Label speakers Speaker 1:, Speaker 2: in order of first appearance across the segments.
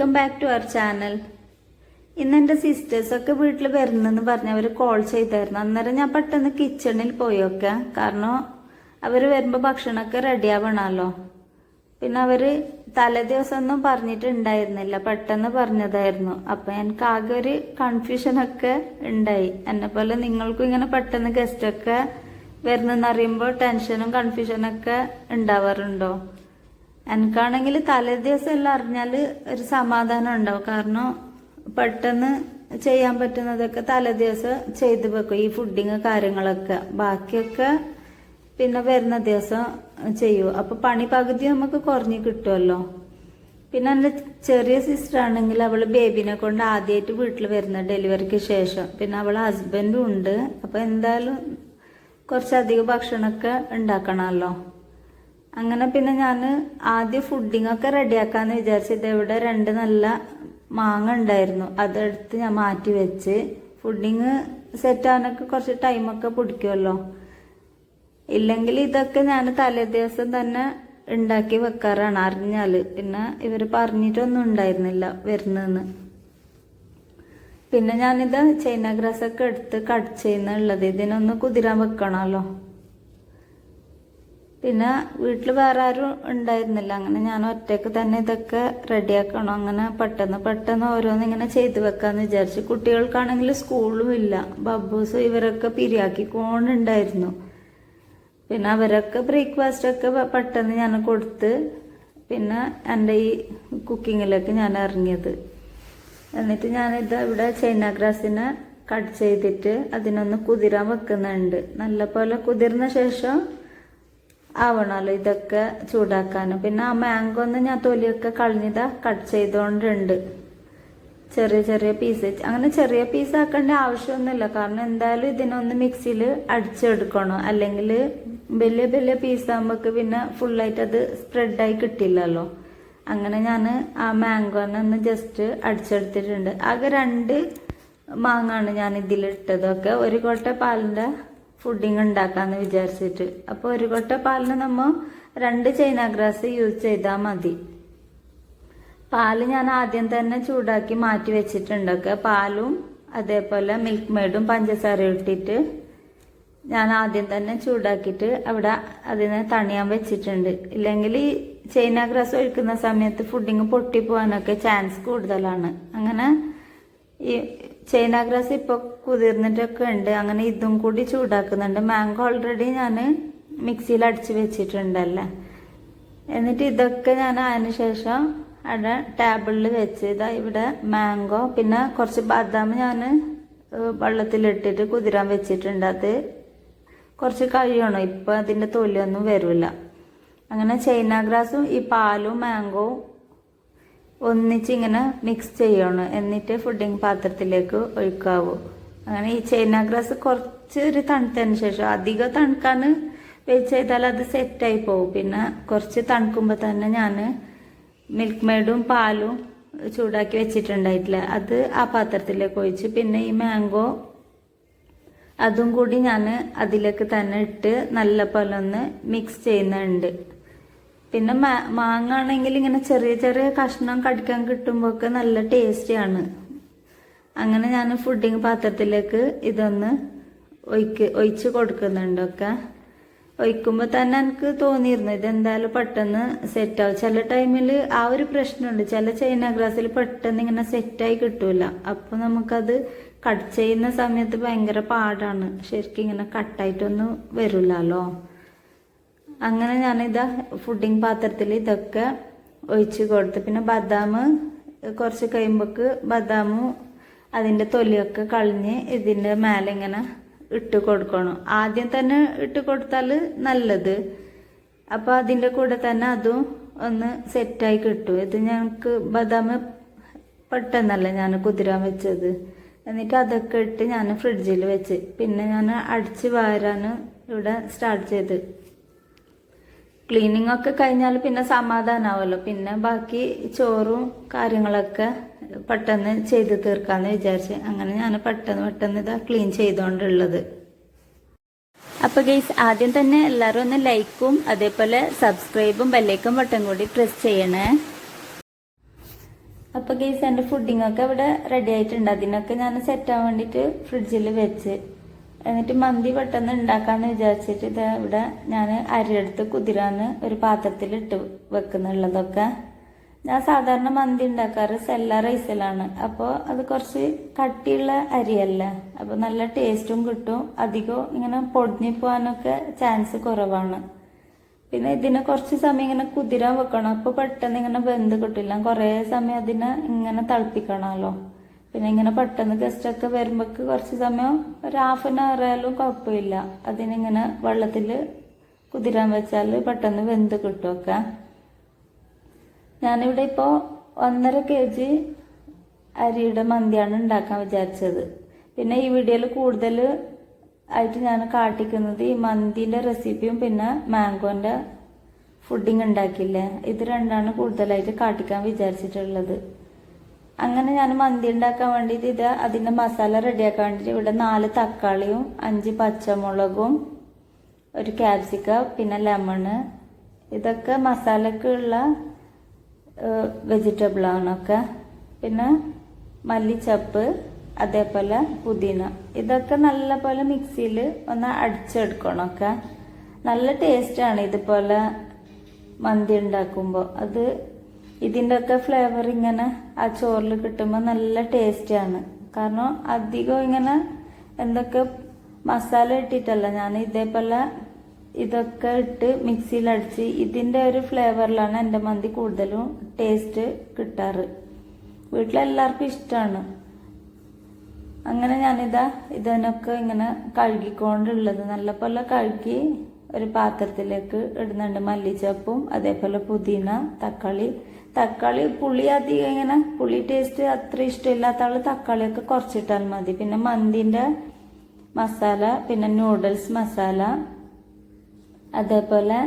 Speaker 1: Welcome back to our channel. ഇന്ന് എൻ്റെ സിസ്റ്റേഴ്സൊക്കെ വീട്ടിൽ വരുന്നെന്ന് പറഞ്ഞ് അവർ കോൾ ചെയ്തായിരുന്നു. അന്നേരം ഞാൻ പെട്ടെന്ന് കിച്ചണിൽ പോയൊക്കെ, കാരണം അവർ വരുമ്പോൾ ഭക്ഷണമൊക്കെ റെഡി ആവണമല്ലോ. പിന്നെ അവർ തലേ ദിവസമൊന്നും പറഞ്ഞിട്ടുണ്ടായിരുന്നില്ല, പെട്ടെന്ന് പറഞ്ഞതായിരുന്നു. അപ്പം എനിക്ക് ആകെ ഒരു കൺഫ്യൂഷനൊക്കെ ഉണ്ടായി. എന്നെ പോലെ നിങ്ങൾക്കും ഇങ്ങനെ പെട്ടെന്ന് ഗസ്റ്റൊക്കെ വരുന്നെന്ന് അറിയുമ്പോൾ ടെൻഷനും കൺഫ്യൂഷനൊക്കെ ഉണ്ടാവാറുണ്ടോ? എനിക്കാണെങ്കിൽ തലേ ദിവസം എല്ലാം അറിഞ്ഞാൽ ഒരു സമാധാനം ഉണ്ടാവും. കാരണം പെട്ടെന്ന് ചെയ്യാൻ പറ്റുന്നതൊക്കെ തലേ ദിവസം ചെയ്തു വെക്കും, ഈ ഫുഡിങ് കാര്യങ്ങളൊക്കെ. ബാക്കിയൊക്കെ പിന്നെ വരുന്ന ദിവസം ചെയ്യൂ. അപ്പോൾ പണി പകുതി നമുക്ക് കുറഞ്ഞ് കിട്ടുമല്ലോ. പിന്നെ എൻ്റെ ചെറിയ സിസ്റ്റർ ആണെങ്കിൽ അവൾ ബേബിനെ കൊണ്ട് ആദ്യമായിട്ട് വീട്ടിൽ വരുന്ന ഡെലിവറിക്ക് ശേഷം. പിന്നെ അവൾ ഹസ്ബൻഡും ഉണ്ട്. അപ്പോൾ എന്തായാലും കുറച്ചധികം ഭക്ഷണമൊക്കെ ഉണ്ടാക്കണമല്ലോ. അങ്ങനെ പിന്നെ ഞാൻ ആദ്യം ഫുഡിങ്ങൊക്കെ റെഡിയാക്കാമെന്ന് വിചാരിച്ചത്. ഇവിടെ 2 നല്ല മാങ്ങ ഉണ്ടായിരുന്നു, അതെടുത്ത് ഞാൻ മാറ്റി വെച്ച്. ഫുഡിങ് സെറ്റാകാനൊക്കെ കുറച്ച് ടൈമൊക്കെ പിടിക്കുമല്ലോ. ഇല്ലെങ്കിൽ ഇതൊക്കെ ഞാൻ തലേ ദിവസം തന്നെ ഉണ്ടാക്കി വെക്കാറാണ് അറിഞ്ഞാൽ. പിന്നെ ഇവർ പറഞ്ഞിട്ടൊന്നും ഉണ്ടായിരുന്നില്ല വരുന്നതെന്ന്. പിന്നെ ഞാനിത് ചൈന ഗ്രാസൊക്കെ എടുത്ത് കട്ട് ചെയ്യുന്നുള്ളത്, ഇതിനൊന്ന് കുതിരാൻ വെക്കണമല്ലോ. പിന്നെ വീട്ടിൽ വേറെ ആരും ഉണ്ടായിരുന്നില്ല. അങ്ങനെ ഞാൻ ഒറ്റയ്ക്ക് തന്നെ ഇതൊക്കെ റെഡിയാക്കണം. അങ്ങനെ പെട്ടെന്ന് ഓരോന്ന് ഇങ്ങനെ ചെയ്ത് വെക്കാന്ന് വിചാരിച്ചു. കുട്ടികൾക്കാണെങ്കിൽ സ്കൂളും ഇല്ല, ബബ്ബൂസും ഇവരൊക്കെ പിരിയാക്കിക്കൊണ്ടുണ്ടായിരുന്നു. പിന്നെ അവരൊക്കെ ബ്രേക്ക്ഫാസ്റ്റൊക്കെ പെട്ടെന്ന് ഞാൻ കൊടുത്ത് പിന്നെ എൻ്റെ ഈ കുക്കിങ്ങിലേക്ക് ഞാൻ ഇറങ്ങിയത്. എന്നിട്ട് ഞാനിത് ഇവിടെ ചൈന ഗ്രാസിനെ കട്ട് ചെയ്തിട്ട് അതിനൊന്ന് കുതിരാൻ വെക്കുന്നുണ്ട്. നല്ല പോലെ കുതിർന്ന ശേഷം ആവണമല്ലോ ഇതൊക്കെ ചൂടാക്കാനും. പിന്നെ ആ മാംഗോ ഒന്ന് ഞാൻ തൊലിയൊക്കെ കളഞ്ഞിതാ കട്ട് ചെയ്തുകൊണ്ടുണ്ട്, ചെറിയ ചെറിയ പീസ്. അങ്ങനെ ചെറിയ പീസ് ആക്കേണ്ട ആവശ്യമൊന്നുമില്ല, കാരണം എന്തായാലും ഇതിനൊന്ന് മിക്സിയിൽ അടിച്ചെടുക്കണം. അല്ലെങ്കിൽ വലിയ വലിയ പീസാകുമ്പോൾ പിന്നെ ഫുള്ളായിട്ട് അത് സ്പ്രെഡായി കിട്ടില്ലല്ലോ. അങ്ങനെ ഞാൻ ആ മാംഗോനെ ഒന്ന് ജസ്റ്റ് അടിച്ചെടുത്തിട്ടുണ്ട്. ആകെ 2 മാങ്ങാണ് ഞാൻ ഇതിലിട്ടതൊക്കെ. ഒരു കൊട്ട പാലിൻ്റെ ഫുഡിങ് ഉണ്ടാക്കാമെന്ന് വിചാരിച്ചിട്ട്. അപ്പോൾ ഒരു കൊട്ട പാലിന് നമ്മൾ 2 ചൈന ഗ്രാസ് യൂസ് ചെയ്താൽ മതി. പാല് ഞാൻ ആദ്യം തന്നെ ചൂടാക്കി മാറ്റി വെച്ചിട്ടുണ്ടൊക്കെ. പാലും അതേപോലെ മിൽക്ക് മെയ്ഡും പഞ്ചസാരയും ഇട്ടിട്ട് ഞാൻ ആദ്യം തന്നെ ചൂടാക്കിയിട്ട് അവിടെ അതിനെ തണിയാൻ വെച്ചിട്ടുണ്ട്. ഇല്ലെങ്കിൽ ഈ ചൈന ഗ്രാസ് ഒഴിക്കുന്ന സമയത്ത് ഫുഡിങ് പൊട്ടിപ്പോവാനൊക്കെ ചാൻസ് കൂടുതലാണ്. അങ്ങനെ ഈ ചൈന ഗ്രാസ് ഇപ്പോൾ കുതിർന്നിട്ടൊക്കെ ഉണ്ട്. അങ്ങനെ ഇതും കൂടി ചൂടാക്കുന്നുണ്ട്. മാംഗോ ഓൾറെഡി ഞാൻ മിക്സിയിൽ അടിച്ച് വെച്ചിട്ടുണ്ടല്ലേ. എന്നിട്ട് ഇതൊക്കെ ഞാൻ അതിന് ശേഷം അവിടെ ടേബിളിൽ വെച്ച് ഇതാ ഇവിടെ മാംഗോ പിന്നെ കുറച്ച് ബദാം ഞാൻ വെള്ളത്തിലിട്ടിട്ട് കുതിരാൻ വെച്ചിട്ടുണ്ട്. അത് കുറച്ച് കഴിയണം, ഇപ്പം അതിൻ്റെ തൊലിയൊന്നും വരില്ല. അങ്ങനെ ചൈന ഗ്രാസും ഈ പാലും മാംഗോവും ഒന്നിച്ച് ഇങ്ങനെ മിക്സ് ചെയ്യണം. എന്നിട്ട് ഫുഡിങ് പാത്രത്തിലേക്ക് ഒഴിക്കാവൂ. അങ്ങനെ ഈ ചൈന ഗ്രാസ് കുറച്ച് ഒരു തണുത്തതിന് ശേഷം, അധികം തണുക്കാൻ വെച്ച് ചെയ്താൽ അത് സെറ്റായി പോകും. പിന്നെ കുറച്ച് തണുക്കുമ്പോൾ തന്നെ ഞാൻ മിൽക്ക് മെയ്ഡും പാലും ചൂടാക്കി വെച്ചിട്ടുണ്ടായിട്ടില്ല, അത് ആ പാത്രത്തിലേക്ക് ഒഴിച്ച് പിന്നെ ഈ മാംഗോ അതും കൂടി ഞാൻ അതിലേക്ക് തന്നെ ഇട്ട് നല്ല പോലെ ഒന്ന് മിക്സ് ചെയ്യുന്നുണ്ട്. പിന്നെ മാങ്ങ ആണെങ്കിൽ ഇങ്ങനെ ചെറിയ ചെറിയ കഷ്ണം കടിക്കാൻ കിട്ടുമ്പോഴൊക്കെ നല്ല ടേസ്റ്റിയാണ്. അങ്ങനെ ഞാൻ ഫുഡിങ് പാത്രത്തിലേക്ക് ഇതൊന്ന് ഒഴിച്ച് കൊടുക്കുന്നുണ്ടൊക്കെ. ഒഴിക്കുമ്പോൾ തന്നെ എനിക്ക് തോന്നിയിരുന്നു ഇതെന്തായാലും പെട്ടെന്ന് സെറ്റാവും. ചില ടൈമിൽ ആ ഒരു പ്രശ്നമുണ്ട്, ചില ചൈന ഗ്രാസിൽ പെട്ടെന്ന് ഇങ്ങനെ സെറ്റായി കിട്ടൂല. അപ്പോൾ നമുക്കത് കട്ട് ചെയ്യുന്ന സമയത്ത് ഭയങ്കര പാടാണ്, ശരിക്കും ഇങ്ങനെ കട്ടായിട്ടൊന്നും വരില്ലല്ലോ. അങ്ങനെ ഞാനിതാ ഫുഡിങ് പാത്രത്തിൽ ഇതൊക്കെ ഒഴിച്ച് കൊടുത്ത് പിന്നെ ബദാം കുറച്ച് കഴിയുമ്പോൾക്ക് ബദാമും അതിൻ്റെ തൊലിയൊക്കെ കളഞ്ഞ് ഇതിൻ്റെ മേലെ ഇങ്ങനെ ഇട്ട് കൊടുക്കണം. ആദ്യം തന്നെ ഇട്ട് കൊടുത്താൽ നല്ലത്. അപ്പോൾ അതിൻ്റെ കൂടെ തന്നെ അതും ഒന്ന് സെറ്റായി കിട്ടും. ഇത് ഞങ്ങൾക്ക് ബദാം പെട്ടെന്നല്ല ഞാൻ കുതിരാൻ വെച്ചത്. എന്നിട്ട് അതൊക്കെ ഇട്ട് ഞാൻ ഫ്രിഡ്ജിൽ വെച്ച് പിന്നെ ഞാൻ അടിച്ച് വാരാൻ ഇവിടെ സ്റ്റാർട്ട് ചെയ്ത്. ക്ലീനിങ് ഒക്കെ കഴിഞ്ഞാൽ പിന്നെ സമാധാനമാവുമല്ലോ. പിന്നെ ബാക്കി ചോറും കാര്യങ്ങളൊക്കെ പെട്ടെന്ന് ചെയ്ത് തീർക്കാമെന്ന് വിചാരിച്ച് അങ്ങനെ ഞാൻ പെട്ടെന്ന് ഇതാ ക്ലീൻ ചെയ്തുകൊണ്ടുള്ളത്. അപ്പോൾ ഗൈസ്, ആദ്യം തന്നെ എല്ലാവരും ഒന്ന് ലൈക്കും അതേപോലെ സബ്സ്ക്രൈബും ബെല്ലൈക്കൺ ബട്ടൺ കൂടി പ്രസ് ചെയ്യണേ. അപ്പോൾ ഗൈസ് എൻ്റെ ഫുഡിങ്ങൊക്കെ ഇവിടെ റെഡി ആയിട്ടുണ്ട്. അതിനൊക്കെ ഞാൻ സെറ്റ് ആവാൻ വേണ്ടിയിട്ട് ഫ്രിഡ്ജിൽ വെച്ച്, എന്നിട്ട് മന്തി പെട്ടെന്ന് ഉണ്ടാക്കാന്ന് വിചാരിച്ചിട്ട് ഇത് ഇവിടെ ഞാൻ അരിയെടുത്ത് കുതിരാന്ന് ഒരു പാത്രത്തിൽ ഇട്ട് വെക്കുന്നുള്ളതൊക്കെ. ഞാൻ സാധാരണ മന്തി ഉണ്ടാക്കാറ് സെല്ല റൈസിലാണ്. അപ്പോൾ അത് കുറച്ച് കട്ടിയുള്ള അരിയല്ല, അപ്പോൾ നല്ല ടേസ്റ്റും കിട്ടും. അധികം ഇങ്ങനെ പൊടിഞ്ഞു പോകാനൊക്കെ ചാൻസ് കുറവാണ്. പിന്നെ ഇതിനെ കുറച്ച് സമയം ഇങ്ങനെ കുതിരാൻ വെക്കണം. അപ്പോൾ പെട്ടെന്ന് ഇങ്ങനെ വെന്ത് കിട്ടില്ല. കുറേ സമയം അതിനെ ഇങ്ങനെ തിളപ്പിക്കണമല്ലോ. പിന്നെ ഇങ്ങനെ പെട്ടെന്ന് ഗസ്റ്റൊക്കെ വരുമ്പോഴേക്ക് കുറച്ച് സമയം ഒരു ഹാഫ് ആൻ അവർ ആയാലും കുഴപ്പമില്ല. അതിനിങ്ങനെ വെള്ളത്തിൽ കുതിരാൻ വെച്ചാൽ പെട്ടെന്ന് വെന്ത് കിട്ടുമൊക്കെ. ഞാനിവിടെ ഇപ്പോൾ 1.5 kg അരിയുടെ മന്തിയാണ് ഉണ്ടാക്കാൻ വിചാരിച്ചത്. പിന്നെ ഈ വീഡിയോയിൽ കൂടുതൽ ആയിട്ട് ഞാൻ കാട്ടിക്കുന്നത് ഈ മന്തിൻ്റെ റെസിപ്പിയും പിന്നെ മാംഗോൻ്റെ ഫുഡിങ് ഉണ്ടാക്കില്ലേ, ഇത് രണ്ടാണ് കൂടുതലായിട്ട് കാട്ടിക്കാൻ വിചാരിച്ചിട്ടുള്ളത്. അങ്ങനെ ഞാൻ മന്തി ഉണ്ടാക്കാൻ വേണ്ടിയിട്ട് ഇത് അതിൻ്റെ മസാല റെഡിയാക്കാൻ വേണ്ടിയിട്ട് ഇവിടെ 4 തക്കാളിയും 5 പച്ചമുളകും ഒരു ക്യാപ്സിക്ക പിന്നെ ലെമണ്, ഇതൊക്കെ മസാലക്കുള്ള വെജിറ്റബിളാണൊക്കെ. പിന്നെ മല്ലിച്ചപ്പ് അതേപോലെ പുതിന, ഇതൊക്കെ നല്ല പോലെ മിക്സിയിൽ ഒന്ന് അടിച്ചെടുക്കണമൊക്കെ. നല്ല ടേസ്റ്റാണ് ഇതുപോലെ മന്തി ഉണ്ടാക്കുമ്പോൾ. അത് ഇതിൻ്റെ ഒക്കെ ഫ്ലേവർ ഇങ്ങനെ ആ ചോറിൽ കിട്ടുമ്പോൾ നല്ല ടേസ്റ്റാണ്. കാരണം അധികം ഇങ്ങനെ എന്തൊക്കെ മസാല ഇട്ടിട്ടല്ല, ഞാൻ ഇതേപോലെ ഇതൊക്കെ ഇട്ട് മിക്സിയിൽ അടിച്ച് ഇതിൻ്റെ ഒരു ഫ്ലേവറിലാണ് എൻ്റെ മന്തി കൂടുതലും ടേസ്റ്റ് കിട്ടാറ്. വീട്ടിലെല്ലാവർക്കും ഇഷ്ടമാണ്. അങ്ങനെ ഞാനിതാ ഇതിനൊക്കെ ഇങ്ങനെ കഴുകിക്കൊണ്ടുള്ളത് നല്ല പോലെ കഴുകി ഒരു പാത്രത്തിലേക്ക് ഇടുന്നുണ്ട്. മല്ലിച്ചപ്പും അതേപോലെ പുതിന, തക്കാളി പുളി അധികം ഇങ്ങനെ പുളി ടേസ്റ്റ് അത്ര ഇഷ്ടമില്ലാത്ത ആൾ തക്കാളിയൊക്കെ കുറച്ചിട്ടാൽ മതി. പിന്നെ മന്തിൻ്റെ മസാല, പിന്നെ നൂഡിൽസ് മസാല, അതേപോലെ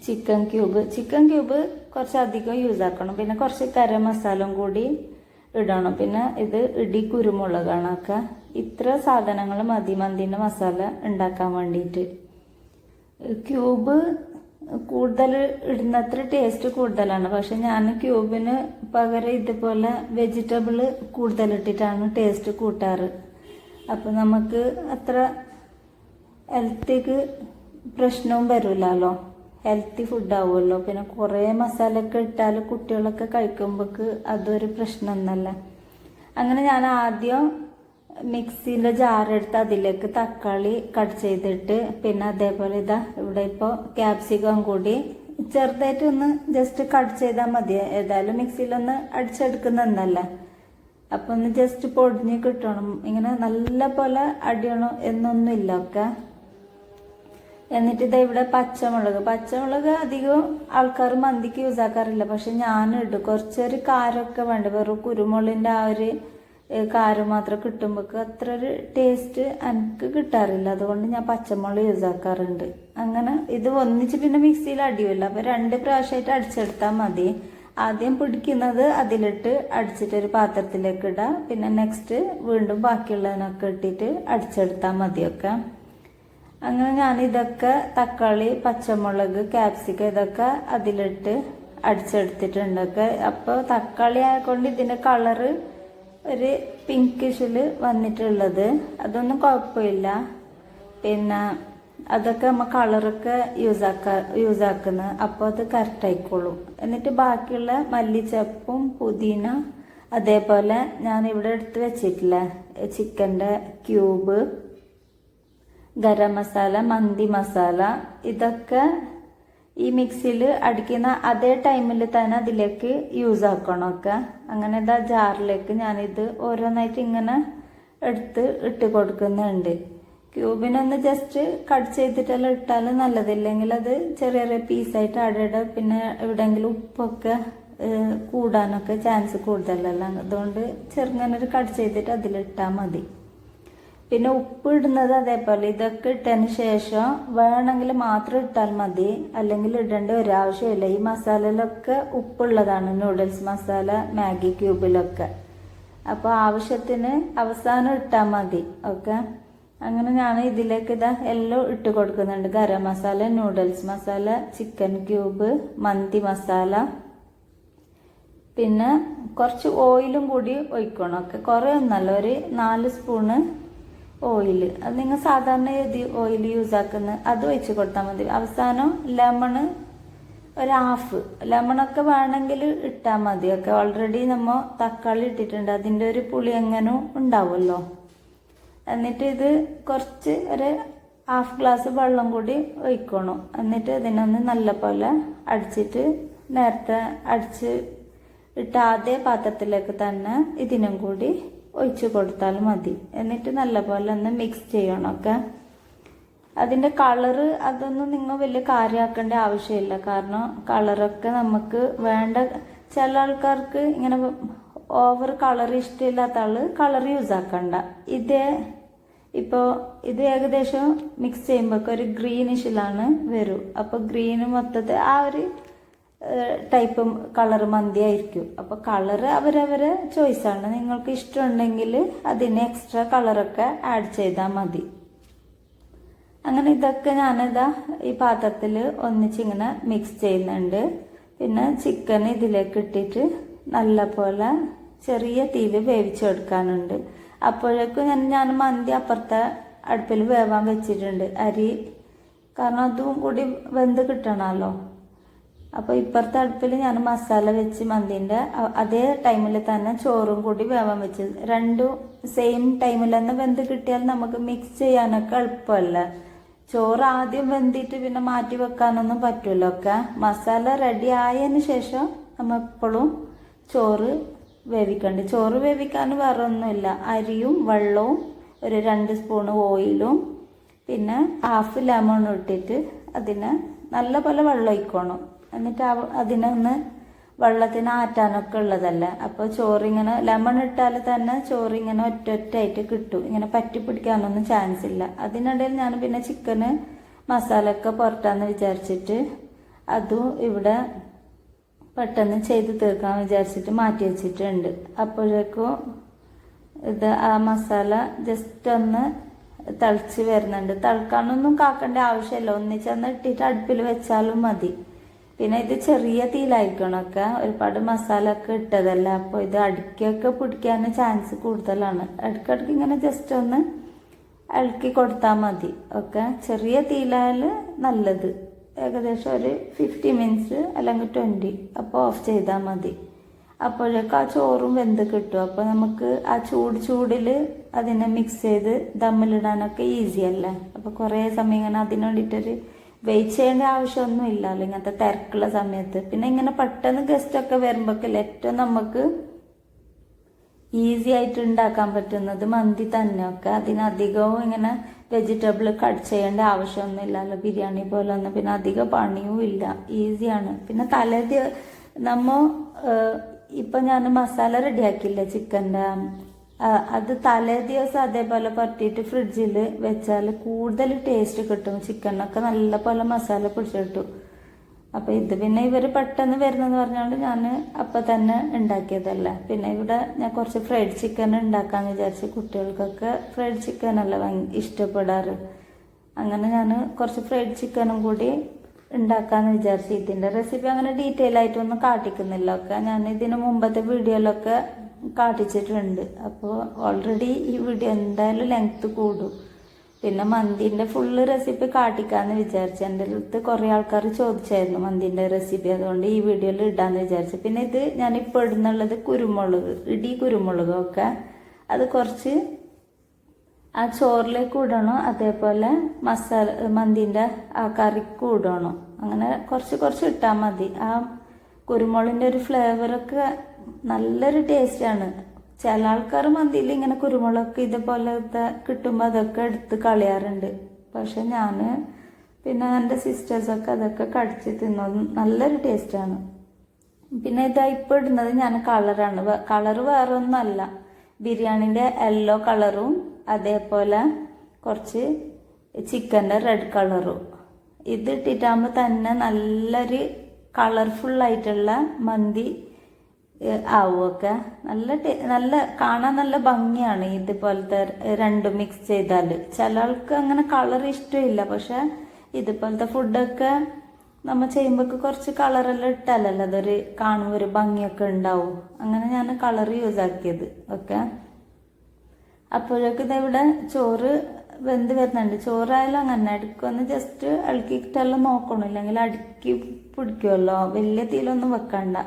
Speaker 1: ചിക്കൻ ക്യൂബ് കുറച്ചധികം യൂസ് ആക്കണം. പിന്നെ കുറച്ച് ഗരം മസാലയും കൂടി ഇടണം. പിന്നെ ഇത് ഇടി കുരുമുളകാണ് ഒക്കെ. ഇത്ര സാധനങ്ങൾ മതി മന്തിൻ്റെ മസാല ഉണ്ടാക്കാൻ വേണ്ടിയിട്ട്. ക്യൂബ് കൂടുതൽ ഇടുന്നത്ര ടേസ്റ്റ് കൂടുതലാണ്. പക്ഷെ ഞാൻ ക്യൂബിന് പകരം ഇതുപോലെ വെജിറ്റബിൾ കൂടുതൽ ഇട്ടിട്ടാണ് ടേസ്റ്റ് കൂട്ടാറ്. അപ്പം നമുക്ക് അത്ര ഹെൽത്തിക്ക് പ്രശ്നവും വരില്ലല്ലോ, ഹെൽത്തി ഫുഡാവുമല്ലോ. പിന്നെ കുറേ മസാലയൊക്കെ ഇട്ടാൽ കുട്ടികളൊക്കെ കഴിക്കുമ്പോൾക്ക് അതൊരു പ്രശ്നമൊന്നല്ല. അങ്ങനെ ഞാൻ ആദ്യം മിക്സിൻ്റെ ജാറെടുത്ത് അതിലേക്ക് തക്കാളി കട്ട് ചെയ്തിട്ട്, പിന്നെ അതേപോലെ ഇതാ ഇവിടെ ഇപ്പോൾ ക്യാപ്സിക്കം കൂടി ചെറുതായിട്ട് ഒന്ന് ജസ്റ്റ് കട്ട് ചെയ്താൽ മതി. ഏതായാലും മിക്സിയിലൊന്ന് അടിച്ചെടുക്കുന്നതല്ല, അപ്പം ഒന്ന് ജസ്റ്റ് പൊടിഞ്ഞ് കിട്ടണം. ഇങ്ങനെ നല്ല പോലെ അടിയണം എന്നൊന്നുമില്ല ഒക്കെ. എന്നിട്ട് ഇതാ ഇവിടെ പച്ചമുളക് അധികം ആൾക്കാർ മന്തിക്ക് യൂസ് ആക്കാറില്ല. പക്ഷെ ഞാൻ ഇടും കുറച്ചൊരു കാരമൊക്കെ വേണ്ട. വെറും കുരുമുളകിൻ്റെ ആ ഒരു കാരം മാത്രം കിട്ടുമ്പോൾ അത്ര ഒരു ടേസ്റ്റ് എനിക്ക് കിട്ടാറില്ല. അതുകൊണ്ട് ഞാൻ പച്ചമുളക് യൂസ് ആക്കാറുണ്ട്. അങ്ങനെ ഇത് ഒന്നിച്ച് പിന്നെ മിക്സിയിൽ അടിയില്ല. അപ്പോൾ 2 പ്രാവശ്യമായിട്ട് അടിച്ചെടുത്താൽ മതി. ആദ്യം പിടിക്കുന്നത് അതിലിട്ട് അടിച്ചിട്ടൊരു പാത്രത്തിലേക്ക് ഇടാം. പിന്നെ നെക്സ്റ്റ് വീണ്ടും ബാക്കിയുള്ളതിനൊക്കെ ഇട്ടിട്ട് അടിച്ചെടുത്താൽ മതിയൊക്കെ. അങ്ങനെ ഞാൻ ഇതൊക്കെ തക്കാളി, പച്ചമുളക്, ക്യാപ്സിക്കം ഇതൊക്കെ അതിലിട്ട് അടിച്ചെടുത്തിട്ടുണ്ടൊക്കെ. അപ്പോൾ തക്കാളി ആയതുകൊണ്ട് ഇതിൻ്റെ കളറ് ഒരു പിങ്കിഷിൽ വന്നിട്ടുള്ളത്, അതൊന്നും കുഴപ്പമില്ല. പിന്നെ അതൊക്കെ നമ്മൾ കളറൊക്കെ യൂസ് ആക്കുന്നത്, അപ്പോൾ അത് കറക്റ്റ് ആയിക്കോളും. എന്നിട്ട് ബാക്കിയുള്ള മല്ലിച്ചപ്പും പുതിന അതേപോലെ ഞാൻ ഇവിടെ എടുത്ത് വെച്ചിട്ടില്ല ചിക്കൻ്റെ ക്യൂബ്, ഗരം മസാല, മന്തി മസാല, ഇതൊക്കെ ഈ മിക്സിയിൽ അടിക്കുന്ന അതേ ടൈമിൽ തന്നെ അതിലേക്ക് യൂസ് ആക്കണമൊക്കെ. അങ്ങനെ ഇതാ ജാറിലേക്ക് ഞാനിത് ഓരോന്നായിട്ട് ഇങ്ങനെ എടുത്ത് ഇട്ട് കൊടുക്കുന്നുണ്ട്. ക്യൂബിനൊന്ന് ജസ്റ്റ് കട്ട് ചെയ്തിട്ടെല്ലാം ഇട്ടാൽ നല്ലതില്ലെങ്കിൽ അത് ചെറിയ ചെറിയ പീസായിട്ട് അവിടെ പിന്നെ എവിടെയെങ്കിലും ഉപ്പൊക്കെ കൂടാനൊക്കെ ചാൻസ് കൂടുതലല്ല. അതുകൊണ്ട് ചെറുങ്ങനൊരു കട്ട് ചെയ്തിട്ട് അതിലിട്ടാൽ മതി. പിന്നെ ഉപ്പ് ഇടുന്നത് അതേപോലെ ഇതൊക്കെ ഇട്ടതിന് ശേഷം വേണമെങ്കിൽ മാത്രം ഇട്ടാൽ മതി, അല്ലെങ്കിൽ ഇടേണ്ട ഒരാവശ്യമില്ല. ഈ മസാലയിലൊക്കെ ഉപ്പുള്ളതാണ്, നൂഡിൽസ് മസാല, മാഗി ക്യൂബിലൊക്കെ. അപ്പോൾ ആവശ്യത്തിന് അവസാനം ഇട്ടാൽ മതി ഓക്കെ. അങ്ങനെ ഞാൻ ഇതിലേക്ക് ഇതാ എല്ലാം ഇട്ട് കൊടുക്കുന്നുണ്ട്. Garam masala, noodles masala, chicken cube, മന്തി മസാല, പിന്നെ കുറച്ച് ഓയിലും കൂടി ഒഴിക്കണം. ഒക്കെ കുറേ ഒന്നല്ല, ഒരു 4 സ്പൂണ് ഓയിൽ. അത് നിങ്ങൾ സാധാരണ ഏത് ഓയിൽ യൂസ് ആക്കുന്നത് അത് ഒഴിച്ച് കൊടുത്താൽ മതി. അവസാനം ലെമണ് ഒരു ഹാഫ് ലെമണൊക്കെ വേണമെങ്കിൽ ഇട്ടാൽ മതി. ഒക്കെ ഓൾറെഡി നമ്മൾ തക്കാളി ഇട്ടിട്ടുണ്ട്, അതിൻ്റെ ഒരു പുളി എങ്ങനെ ഉണ്ടാവുമല്ലോ. എന്നിട്ട് ഇത് കുറച്ച് ഒരു ഹാഫ് ഗ്ലാസ് വെള്ളം കൂടി ഒഴിക്കണം. എന്നിട്ട് ഇതിനൊന്ന് നല്ല പോലെ അടിച്ചിട്ട് നേരത്തെ അടിച്ച് ഇട്ട അതേ പാത്രത്തിലേക്ക് തന്നെ ഇതിനും കൂടി ഒഴിച്ച് കൊടുത്താൽ മതി. എന്നിട്ട് നല്ല പോലെ ഒന്ന് മിക്സ് ചെയ്യണമൊക്കെ. അതിൻ്റെ കളറ് അതൊന്നും നിങ്ങൾ വലിയ കാര്യമാക്കേണ്ട ആവശ്യമില്ല. കാരണം കളറൊക്കെ നമുക്ക് വേണ്ട. ചില ആൾക്കാർക്ക് ഇങ്ങനെ ഓവർ കളർ ഇഷ്ടമില്ലാത്ത ആള് കളർ യൂസ് ആക്കണ്ട. ഇപ്പോൾ ഇത് ഏകദേശം മിക്സ് ചെയ്യുമ്പോൾ ഒരു ഗ്രീനിഷിലാണ് വരും. അപ്പോൾ ഗ്രീന് മൊത്തത്തിൽ ആ ഒരു ടൈപ്പ് കളർ മന്തി ആയിരിക്കും. അപ്പോൾ കളറ് അവരവരെ ചോയ്സാണ്. നിങ്ങൾക്ക് ഇഷ്ടമുണ്ടെങ്കിൽ അതിന് എക്സ്ട്രാ കളറൊക്കെ ആഡ് ചെയ്താൽ മതി. അങ്ങനെ ഇതൊക്കെ ഞാനിതാ ഈ പാത്രത്തിൽ ഒന്നിച്ചിങ്ങനെ മിക്സ് ചെയ്യുന്നുണ്ട്. പിന്നെ ചിക്കൻ ഇതിലേക്ക് ഇട്ടിട്ട് നല്ല പോലെ ചെറിയ തീയിൽ വേവിച്ചെടുക്കാനുണ്ട്. അപ്പോഴേക്കും ഞാൻ മന്തി അപ്പുറത്തെ അടുപ്പിൽ വേവാൻ വെച്ചിട്ടുണ്ട്, അരി. കാരണം അതും കൂടി വെന്ത് കിട്ടണമല്ലോ. അപ്പോൾ ഇപ്പുറത്തെ അടുപ്പിൽ ഞാൻ മസാല വെച്ച് മന്തിൻ്റെ അതേ ടൈമിൽ തന്നെ ചോറും കൂടി വേവാൻ വെച്ചത്. രണ്ടും സെയിം ടൈമിൽ തന്നെ വെന്ത് കിട്ടിയാൽ നമുക്ക് മിക്സ് ചെയ്യാനൊക്കെ എളുപ്പമല്ല. ചോറ് ആദ്യം വെന്തിട്ട് പിന്നെ മാറ്റി വെക്കാനൊന്നും പറ്റുമല്ലോ. ഒക്കെ മസാല റെഡി ആയതിന് ശേഷം നമ്മൾ എപ്പോഴും ചോറ് വേവിക്കണ്ട്. ചോറ് വേവിക്കാൻ വേറെ ഒന്നുമില്ല, അരിയും വെള്ളവും ഒരു 2 സ്പൂണ് ഓയിലും പിന്നെ ഹാഫ് ലെമണും ഇട്ടിട്ട് അതിന് നല്ല പോലെ വെള്ളം ഒഴിക്കണം. എന്നിട്ട് അതിനൊന്ന് വെള്ളത്തിന് ആറ്റാനൊക്കെ ഉള്ളതല്ലേ. അപ്പോൾ ചോറിങ്ങനെ ലെമൺ ഇട്ടാൽ തന്നെ ചോറിങ്ങനെ ഒറ്റൊറ്റായിട്ട് കിട്ടും. ഇങ്ങനെ പറ്റി പിടിക്കാനൊന്നും ചാൻസ് ഇല്ല. അതിനിടയിൽ ഞാൻ പിന്നെ ചിക്കന് മസാലയൊക്കെ പുരട്ടാന്ന് വിചാരിച്ചിട്ട് അതും ഇവിടെ പെട്ടെന്ന് ചെയ്ത് തീർക്കാൻ വിചാരിച്ചിട്ട് മാറ്റി വെച്ചിട്ടുണ്ട്. അപ്പോഴേക്കും ഇത് ആ മസാല ജസ്റ്റ് ഒന്ന് തിളച്ച് വരുന്നുണ്ട്. തിളക്കാനൊന്നും കാക്കേണ്ട ആവശ്യമില്ല, ഒന്നിച്ചൊന്ന് ഇട്ടിട്ട് അടുപ്പിൽ വെച്ചാലും മതി. പിന്നെ ഇത് ചെറിയ തീയിലായിരിക്കണമൊക്കെ, ഒരുപാട് മസാല ഒക്കെ ഇട്ടതല്ല. അപ്പോൾ ഇത് അടിക്കൊക്കെ പിടിക്കാൻ ചാൻസ് കൂടുതലാണ്. ഇടയ്ക്കിടയ്ക്ക് ഇങ്ങനെ ജസ്റ്റ് ഒന്ന് ഇളക്കി കൊടുത്താൽ മതി. ഒക്കെ ചെറിയ തീയിലായാൽ നല്ലത്. ഏകദേശം ഒരു 50 മിനിറ്റ്സ് അല്ലെങ്കിൽ 20, അപ്പോൾ ഓഫ് ചെയ്താൽ മതി. അപ്പോഴേക്കും ആ ചോറും വെന്ത് കിട്ടും. അപ്പോൾ നമുക്ക് ആ ചൂടിൽ അതിനെ മിക്സ് ചെയ്ത് ദമ്മിലിടാനൊക്കെ ഈസി അല്ലേ. അപ്പോൾ കുറേ സമയം ഇങ്ങനെ അതിന് വേണ്ടിയിട്ടൊരു വെയിറ്റ് ചെയ്യേണ്ട ആവശ്യമൊന്നും ഇല്ലല്ലോ ഇങ്ങനത്തെ തിരക്കുള്ള സമയത്ത്. പിന്നെ ഇങ്ങനെ പെട്ടെന്ന് ഗസ്റ്റൊക്കെ വരുമ്പോഴേക്കല്ല ഏറ്റവും നമുക്ക് ഈസി ആയിട്ട് ഉണ്ടാക്കാൻ പറ്റുന്നത് മന്തി തന്നെയൊക്കെ. അതിനധികവും ഇങ്ങനെ വെജിറ്റബിൾ കട്ട് ചെയ്യേണ്ട ആവശ്യമൊന്നും ഇല്ലല്ലോ ബിരിയാണി പോലെ ഒന്നും. പിന്നെ അധികം പണിയും ഇല്ല, ഈസിയാണ്. പിന്നെ ഇപ്പം ഞാൻ മസാല റെഡിയാക്കിയില്ല ചിക്കൻ്റെ, അത് തലേ ദിവസം അതേപോലെ പരട്ടിയിട്ട് ഫ്രിഡ്ജിൽ വെച്ചാൽ കൂടുതൽ ടേസ്റ്റ് കിട്ടും. ചിക്കനൊക്കെ നല്ല പോലെ മസാല പിടിച്ചു കിട്ടും. അപ്പോൾ ഇത് പിന്നെ ഇവർ പെട്ടെന്ന് വരുന്നെന്ന് പറഞ്ഞുകൊണ്ട് ഞാൻ അപ്പം തന്നെ ഉണ്ടാക്കിയതല്ല. പിന്നെ ഇവിടെ ഞാൻ കുറച്ച് ഫ്രൈഡ് ചിക്കൻ ഉണ്ടാക്കാമെന്ന് വിചാരിച്ച്. കുട്ടികൾക്കൊക്കെ ഫ്രൈഡ് ചിക്കനല്ല ഇഷ്ടപ്പെടാറ്. അങ്ങനെ ഞാൻ കുറച്ച് ഫ്രൈഡ് ചിക്കനും കൂടി ഉണ്ടാക്കാമെന്ന് വിചാരിച്ചു. ഇതിൻ്റെ റെസിപ്പി അങ്ങനെ ഡീറ്റെയിൽ ആയിട്ടൊന്നും കാട്ടിക്കുന്നില്ല. ഒക്കെ ഞാൻ ഇതിന് മുമ്പത്തെ വീഡിയോയിലൊക്കെ കാട്ടിച്ചിട്ടുണ്ട്. അപ്പോൾ ഓൾറെഡി ഈ വീഡിയോ എന്തായാലും ലെങ്ത്ത് കൂടും. പിന്നെ മന്തിൻ്റെ ഫുള്ള് റെസിപ്പി കാട്ടിക്കാന്ന് വിചാരിച്ചു. എൻ്റെ അടുത്ത് കുറേ ആൾക്കാർ ചോദിച്ചായിരുന്നു മന്തിൻ്റെ റെസിപ്പി, അതുകൊണ്ട് ഈ വീഡിയോയിൽ ഇടാന്ന് വിചാരിച്ചു. പിന്നെ ഇത് ഞാനിപ്പോൾ ഇടുന്നുള്ളത് കുരുമുളകൊക്കെ അത് കുറച്ച് ആ ചോറിലേക്ക് ഇടണം. അതേപോലെ മന്തിൻ്റെ ആ കറിക്ക് ഇടണം. അങ്ങനെ കുറച്ച് ഇട്ടാൽ മതി. ആ കുരുമുളകിൻ്റെ ഒരു ഫ്ലേവറൊക്കെ നല്ലൊരു ടേസ്റ്റാണ്. ചില ആൾക്കാർ മന്തിയിൽ ഇങ്ങനെ കുരുമുളക് ഇതുപോലത്തെ കിട്ടുമ്പോൾ അതൊക്കെ എടുത്ത് കളയാറുണ്ട്. പക്ഷെ ഞാൻ പിന്നെ എൻ്റെ സിസ്റ്റേഴ്സൊക്കെ അതൊക്കെ കടിച്ച് തിന്നത് നല്ലൊരു ടേസ്റ്റാണ്. പിന്നെ ഇതാ ഇപ്പോൾ ഇടുന്നത് ഞാൻ കളറാണ്. കളറ് വേറെ ഒന്നുമല്ല, ബിരിയാണിൻ്റെ യെല്ലോ കളറും അതേപോലെ കുറച്ച് ചിക്കൻ്റെ റെഡ് കളറും ഇത് ഇട്ടിട്ടാകുമ്പോൾ തന്നെ നല്ലൊരു കളർഫുള്ളായിട്ടുള്ള മന്തി ആവുമൊക്കെ. നല്ല കാണാൻ നല്ല ഭംഗിയാണ് ഇതുപോലത്തെ രണ്ടും മിക്സ് ചെയ്താൽ. ചില ആൾക്ക് അങ്ങനെ കളർ ഇഷ്ടമില്ല, പക്ഷെ ഇതുപോലത്തെ ഫുഡൊക്കെ നമ്മൾ ചെയ്യുമ്പോൾ കുറച്ച് കളറെല്ലാം ഇട്ടാലല്ലോ അതൊരു കാണുമ്പോൾ ഒരു ഭംഗിയൊക്കെ ഉണ്ടാവും. അങ്ങനെ ഞാൻ കളർ യൂസ് ആക്കിയത്. ഓക്കെ, അപ്പോഴേക്കും ഇതെവിടെ ചോറ് വെന്ത് വരുന്നുണ്ട്. ചോറായാലും അങ്ങനെ അടുക്കൊന്ന് ജസ്റ്റ് ഇളക്കിയിട്ടെല്ലാം നോക്കണം, ഇല്ലെങ്കിൽ അടുക്കി പിടിക്കുമല്ലോ. വലിയ തീയിലൊന്നും വെക്കണ്ട,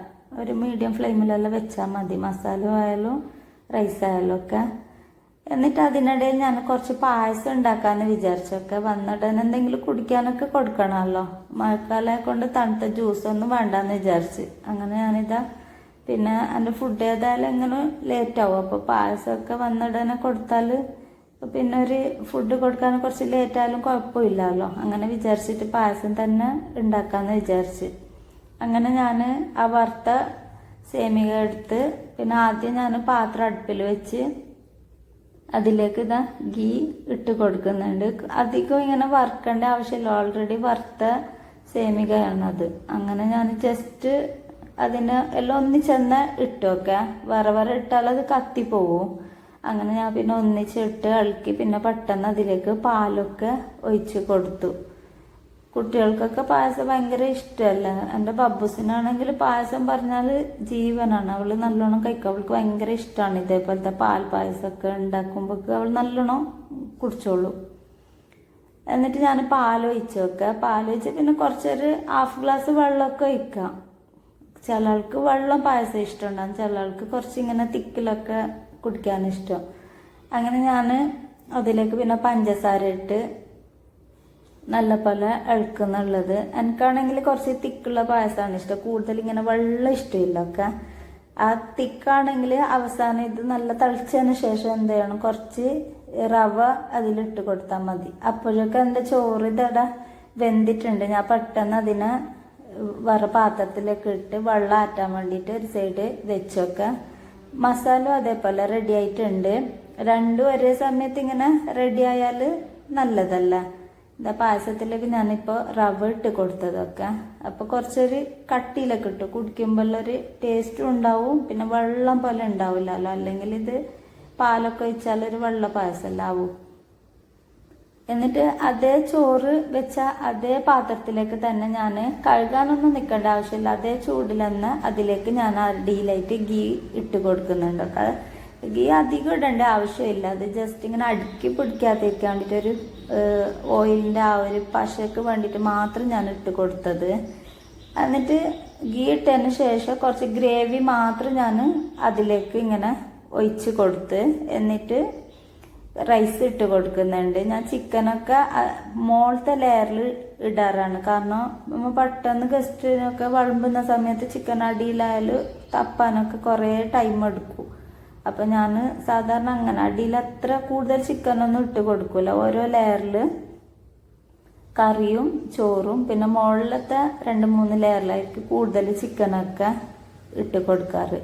Speaker 1: ഒരു മീഡിയം ഫ്ലെയിമിലെല്ലാം വെച്ചാൽ മതി, മസാല ആയാലും റൈസ് ആയാലും ഒക്കെ. എന്നിട്ട് അതിനിടയിൽ ഞാൻ കുറച്ച് പായസം ഉണ്ടാക്കാമെന്ന് വിചാരിച്ചൊക്കെ. വന്നിടനെ എന്തെങ്കിലും കുടിക്കാനൊക്കെ കൊടുക്കണമല്ലോ, മഴക്കാലം കൊണ്ട് തണുത്ത ജ്യൂസൊന്നും വേണ്ടാന്ന് വിചാരിച്ച്. അങ്ങനെ ഞാനിതാ പിന്നെ എൻ്റെ ഫുഡ് ഏതായാലും എങ്ങനെ ലേറ്റാവും, അപ്പോൾ പായസമൊക്കെ വന്നിടനെ കൊടുത്താൽ പിന്നെ ഒരു ഫുഡ് കൊടുക്കാൻ കുറച്ച് ലേറ്റായാലും കുഴപ്പമില്ലല്ലോ. അങ്ങനെ വിചാരിച്ചിട്ട് പായസം തന്നെ ഉണ്ടാക്കാമെന്ന് വിചാരിച്ച്. അങ്ങനെ ഞാൻ ആ വറുത്ത സേമിക എടുത്ത് പിന്നെ ആദ്യം ഞാൻ പാത്രം അടുപ്പിൽ വെച്ച് അതിലേക്ക് ഇതാ ഗീ ഇട്ട് കൊടുക്കുന്നുണ്ട്. അധികം ഇങ്ങനെ വറുക്കേണ്ട ആവശ്യമില്ല, ഓൾറെഡി വറുത്ത സേമികയാണത്. അങ്ങനെ ഞാൻ ജസ്റ്റ് അതിന് എല്ലാം ഒന്നിച്ചെന്ന് ഇട്ട് വെക്കാം, വേറെ ഇട്ടാൽ അത് കത്തിപ്പോവും. അങ്ങനെ ഞാൻ പിന്നെ ഒന്നിച്ചിട്ട് ഇളക്കി പിന്നെ പെട്ടെന്ന് അതിലേക്ക് പാലൊക്കെ ഒഴിച്ച് കൊടുത്തു. കുട്ടികൾക്കൊക്കെ പായസം ഭയങ്കര ഇഷ്ടമല്ല. എൻ്റെ ബബ്ബൂസിനാണെങ്കിൽ പായസം പറഞ്ഞാൽ ജീവനാണ്, അവൾ നല്ലോണം കഴിക്കും. അവൾക്ക് ഭയങ്കര ഇഷ്ടമാണ് ഇതേപോലത്തെ പാൽ പായസമൊക്കെ ഉണ്ടാക്കുമ്പോൾ അവൾ നല്ലോണം കുടിച്ചോളൂ. എന്നിട്ട് ഞാൻ പാലൊഴിച്ച് വെക്കാം. പാലൊഴിച്ച് പിന്നെ കുറച്ചൊരു ഹാഫ് ഗ്ലാസ് വെള്ളമൊക്കെ ഒഴിക്കാം. ചില ആൾക്ക് വെള്ളം പായസം ഇഷ്ടമുണ്ടാകും, ചില ആൾക്ക് കുറച്ചിങ്ങനെ തിക്കിലൊക്കെ കുടിക്കാൻ ഇഷ്ടം. അങ്ങനെ ഞാൻ അതിലേക്ക് പിന്നെ പഞ്ചസാര ഇട്ട് നല്ല പോലെ ഇളക്കുന്നുള്ളത്. എനിക്കാണെങ്കിൽ കുറച്ച് തിക്കുള്ള പായസമാണ് ഇഷ്ടം, കൂടുതൽ ഇങ്ങനെ വെള്ളം ഇഷ്ടമില്ല ഒക്കെ. ആ തിക്കാണെങ്കിൽ അവസാനം ഇത് നല്ല തിളച്ചതിന് ശേഷം എന്ത് ചെയ്യണം, കുറച്ച് റവ അതിലിട്ട് കൊടുത്താൽ മതി. അപ്പോഴൊക്കെ എൻ്റെ ചോറ് ഇതവിടെ വെന്തിട്ടുണ്ട്. ഞാൻ പെട്ടെന്ന് അതിനെ വേറെ പാത്രത്തിലേക്ക് ഇട്ട് വെള്ളം ആറ്റാൻ വേണ്ടിയിട്ട് ഒരു സൈഡ് വെച്ചൊക്കെ. മസാല അതേപോലെ റെഡി ആയിട്ടുണ്ട്. രണ്ടും ഒരേ സമയത്ത് ഇങ്ങനെ റെഡി ആയാൽ നല്ലതല്ല. എന്താ പായസത്തിലേക്ക് ഞാനിപ്പോൾ റവ ഇട്ട് കൊടുത്തതൊക്കെ. അപ്പോൾ കുറച്ചൊരു കട്ടിയിലൊക്കെ ഇട്ടു, കുടിക്കുമ്പോഴൊരു ടേസ്റ്റും ഉണ്ടാവും, പിന്നെ വെള്ളം പോലെ ഉണ്ടാവില്ലല്ലോ. അല്ലെങ്കിൽ ഇത് പാലൊക്കെ ഒഴിച്ചാലൊരു വെള്ള പായസമല്ല ആവും. എന്നിട്ട് അതേ ചോറ് വെച്ച അതേ പാത്രത്തിലേക്ക് തന്നെ ഞാൻ കഴുകാനൊന്നും നിൽക്കേണ്ട ആവശ്യമില്ല, അതേ ചൂടിൽ തന്നെ അതിലേക്ക് ഞാൻ അടിയിലായിട്ട് ഗീ ഇട്ട് കൊടുക്കുന്നുണ്ട്. ഗീ അധികം ഇടേണ്ട ആവശ്യമില്ല, അത് ജസ്റ്റ് ഇങ്ങനെ അടുക്കി പിടിക്കാതിരിക്കാൻ വേണ്ടിയിട്ടൊരു ഓയിലിൻ്റെ ആ ഒരു പശയ്ക്ക് വേണ്ടിയിട്ട് മാത്രം ഞാൻ ഇട്ട് കൊടുത്തത്. എന്നിട്ട് ഗീ ഇട്ടതിന് ശേഷം കുറച്ച് ഗ്രേവി മാത്രം ഞാൻ അതിലേക്ക് ഇങ്ങനെ ഒഴിച്ച് കൊടുത്ത് എന്നിട്ട് റൈസ് ഇട്ട് കൊടുക്കുന്നുണ്ട്. ഞാൻ ചിക്കനൊക്കെ മോളത്തെ ലെയറിൽ ഇടാറാണ്, കാരണം നമ്മൾ പെട്ടെന്ന് ഗസ്റ്റിനൊക്കെ വിളമ്പുന്ന സമയത്ത് ചിക്കൻ അടിയിലായാലും തപ്പാനൊക്കെ കുറേ ടൈം എടുക്കും. അപ്പം ഞാൻ സാധാരണ അങ്ങനെ അടിയിൽ അത്ര കൂടുതൽ ചിക്കനൊന്നും ഇട്ട് കൊടുക്കില്ല. ഓരോ ലെയറിൽ കറിയും ചോറും പിന്നെ മുകളിലത്തെ 2-3 ലെയറിലായിരിക്കും കൂടുതൽ ചിക്കനൊക്കെ ഇട്ട് കൊടുക്കാറ്.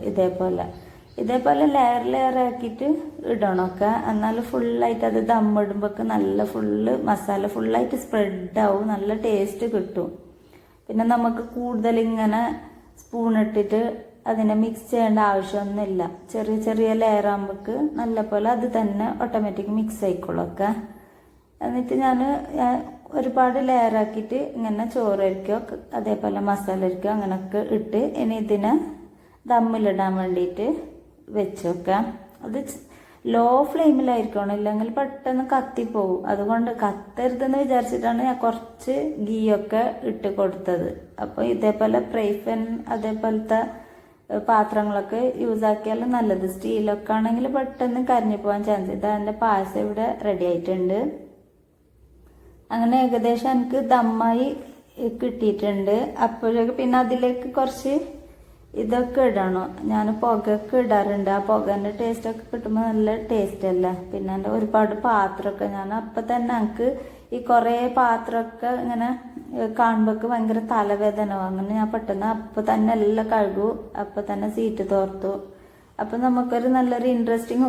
Speaker 1: ഇതേപോലെ ലെയർ ആക്കിയിട്ട് ഇടണമൊക്കെ. എന്നാൽ ഫുള്ളായിട്ട് അത് ദമ്മിടുമ്പോൾ നല്ല മസാല ഫുള്ളായിട്ട് സ്പ്രെഡാവും, നല്ല ടേസ്റ്റ് കിട്ടും. പിന്നെ നമുക്ക് കൂടുതൽ ഇങ്ങനെ സ്പൂണിട്ടിട്ട് അതിനെ മിക്സ് ചെയ്യേണ്ട ആവശ്യമൊന്നുമില്ല. ചെറിയ ലെയർ ആകുമ്പോൾക്ക് നല്ല പോലെ അത് തന്നെ ഓട്ടോമാറ്റിക് മിക്സ് ആയിക്കോളൊക്കെ. എന്നിട്ട് ഞാൻ ഒരുപാട് ലെയർ ആക്കിയിട്ട് ഇങ്ങനെ ചോറ് അരിക്കോ അതേപോലെ മസാല അരിക്കോ അങ്ങനെയൊക്കെ ഇട്ട് ഇനി ഇതിനെ ദമ്മിലിടാൻ വേണ്ടിയിട്ട് വെച്ചോക്കാം. അത് ലോ ഫ്ലെയിമിലായിരിക്കണം, ഇല്ലെങ്കിൽ പെട്ടെന്ന് കത്തിപ്പോവും. അതുകൊണ്ട് കത്തരുതെന്ന് വിചാരിച്ചിട്ടാണ് ഞാൻ കുറച്ച് ഗീയൊക്കെ ഇട്ട് കൊടുത്തത്. അപ്പോൾ ഇതേപോലെ പ്രൈഫൻ അതേപോലത്തെ പാത്രങ്ങളൊക്കെ യൂസ് ആക്കിയാൽ നല്ലത്. സ്റ്റീലൊക്കെ ആണെങ്കിൽ പെട്ടെന്ന് കരിഞ്ഞു പോകാൻ ചാൻസ്. ഇതാ എൻ്റെ പായസം ഇവിടെ റെഡി ആയിട്ടുണ്ട്. അങ്ങനെ ഏകദേശം എനിക്ക് ദമ്മായി കിട്ടിയിട്ടുണ്ട്. അപ്പോഴേക്ക് പിന്നെ അതിലേക്ക് കുറച്ച് ഇതൊക്കെ ഇടണം. ഞാൻ പുകയൊക്കെ ഇടാറുണ്ട്, ആ പുകേൻ്റെ ടേസ്റ്റൊക്കെ കിട്ടുമ്പോൾ നല്ല ടേസ്റ്റ് അല്ലേ. പിന്നെ എൻ്റെ ഒരുപാട് പാത്രമൊക്കെ ഞാൻ അപ്പം തന്നെ എനിക്ക് ഈ കുറേ പാത്രമൊക്കെ ഇങ്ങനെ കാണുമ്പോൾ ഭയങ്കര തലവേദന. അങ്ങനെ ഞാൻ പെട്ടെന്ന് അപ്പം തന്നെ എല്ലാം കഴുകു, അപ്പം തന്നെ സീറ്റ് തോർത്തു. അപ്പം നമുക്കൊരു നല്ലൊരു ഇൻട്രസ്റ്റിങ്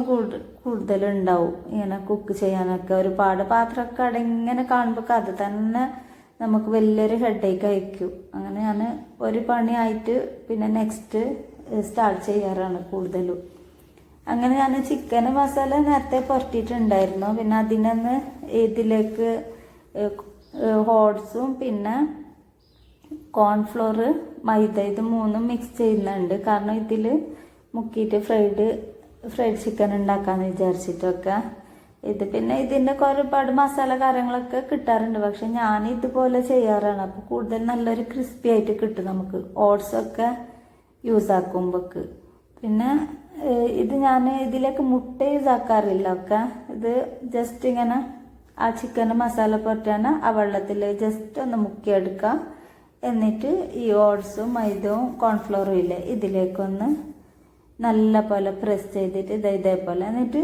Speaker 1: കൂടുതലുണ്ടാവും ഇങ്ങനെ കുക്ക് ചെയ്യാനൊക്കെ. ഒരുപാട് പാത്രമൊക്കെ ഇങ്ങനെ കാണുമ്പോൾ അത് തന്നെ നമുക്ക് വലിയൊരു ഹെഡേക്ക് അയക്കും. അങ്ങനെ ഞാൻ ഒരു പണിയായിട്ട് പിന്നെ നെക്സ്റ്റ് സ്റ്റാർട്ട് ചെയ്യാറാണ് കൂടുതലും. അങ്ങനെ ഞാൻ ചിക്കൻ മസാല നേരത്തെ പുരട്ടിയിട്ടുണ്ടായിരുന്നു. പിന്നെ അതിനൊന്ന് ഇതിലേക്ക് ഓട്സും പിന്നെ കോൺഫ്ലോർ, മൈദ ഇത് മൂന്നും മിക്സ് ചെയ്യുന്നുണ്ട്. കാരണം ഇതിൽ മുക്കിയിട്ട് ഫ്രൈഡ് ചിക്കൻ ഉണ്ടാക്കാമെന്ന് വിചാരിച്ചിട്ടൊക്കെ. ഇത് പിന്നെ ഇതിൻ്റെ ഒരുപാട് മസാല കാര്യങ്ങളൊക്കെ കിട്ടാറുണ്ട്. പക്ഷെ ഞാൻ ഇതുപോലെ ചെയ്യാറാണ്. അപ്പോൾ കൂടുതൽ നല്ലൊരു ക്രിസ്പി ആയിട്ട് കിട്ടും നമുക്ക് ഓട്സൊക്കെ യൂസ് ആക്കുമ്പോൾക്ക്. പിന്നെ ഇത് ഞാൻ ഇതിലേക്ക് മുട്ട യൂസ് ആക്കാറില്ല ഒക്കെ. ഇത് ജസ്റ്റ് ഇങ്ങനെ ആ ചിക്കൻ മസാല പുരട്ടാണ് ആ വെള്ളത്തിൽ ജസ്റ്റ് ഒന്ന് മുക്കിയെടുക്കുക. എന്നിട്ട് ഈ ഓട്സും മൈദവും കോൺഫ്ലോറും ഇല്ലേ ഇതിലേക്കൊന്ന് നല്ല പോലെ പ്രസ് ചെയ്തിട്ട് ഇതേപോലെ എന്നിട്ട്